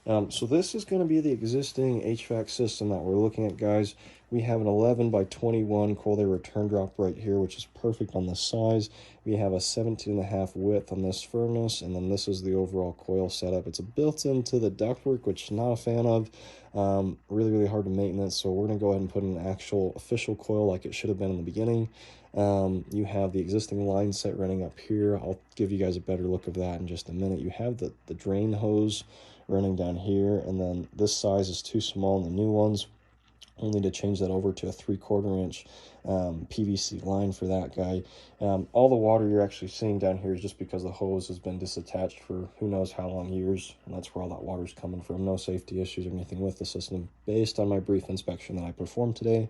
So this is going to be the existing HVAC system that we're looking at, guys. We have an 11 by 21 cold air return drop right here, which is perfect on this size. We have a 17.5 width on this furnace, and then this is the overall coil setup. It's built into the ductwork, which I'm not a fan of. Really hard to maintenance, so we're going to go ahead and put in an actual official coil like it should have been in the beginning. You have the existing line set running up here. I'll give you guys a better look of that in just a minute. You have the drain hose running down here, and then this size is too small in the new ones. We'll need to change that over to a 3/4 inch PVC line for that guy. All the water you're actually seeing down here is just because the hose has been disattached for who knows how long years, and that's where all that water is coming from. No safety issues or anything with the system based on my brief inspection that I performed today.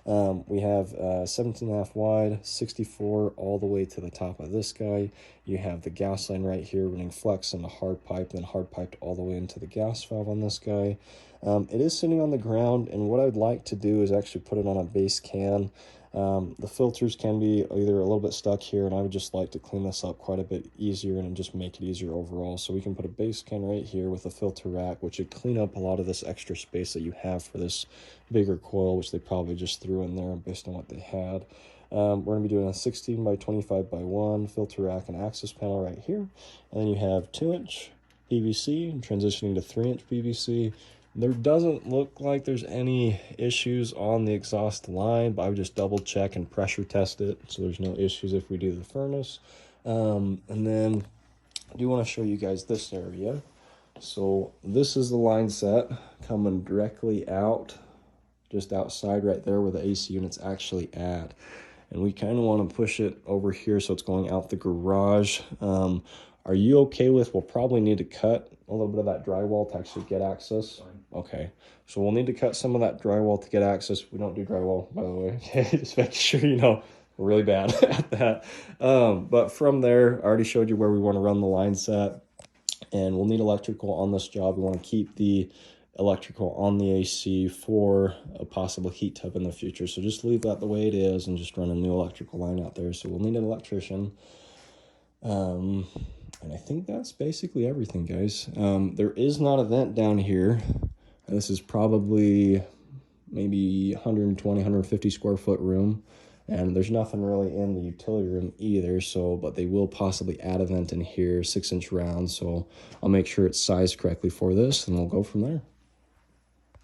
We have 17.5 wide, 64 all the way to the top of this guy. You have the gas line right here running flex into hard pipe, then hard piped all the way into the gas valve on this guy. It is sitting on the ground, and what I'd like to do is actually put it on a base can. The filters can be either a little bit stuck here, and I would just like to clean this up quite a bit easier and just make it easier overall. So we can put a base can right here with a filter rack, which would clean up a lot of this extra space that you have for this bigger coil, which they probably just threw in there based on what they had. We're going to be doing a 16 by 25 by 1 filter rack and access panel right here. And then you have 2-inch PVC transitioning to 3-inch PVC. There doesn't look like there's any issues on the exhaust line, but I would just double check and pressure test it so there's no issues if we do the furnace. And then I do want to show you guys this area. So this is the line set coming directly out, just outside right there where the AC unit's actually at. And we kind of want to push it over here so it's going out the garage. Are you okay with, we'll probably need to cut a little bit of that drywall to actually get access? Fine. Okay, so we'll need to cut some of that drywall to get access. We don't do drywall, by the way. Okay, just making sure you know, we're really bad at that. But from there, I already showed you where we want to run the line set, and we'll need electrical on this job. We want to keep the electrical on the AC for a possible heat tub in the future. So just leave that the way it is and just run a new electrical line out there. So we'll need an electrician. And I think that's basically everything, guys. There is not a vent down here. This is probably maybe 120, 150 square foot room. And there's nothing really in the utility room either. So, but they will possibly add a vent in here, 6-inch round. So I'll make sure it's sized correctly for this, and we'll go from there.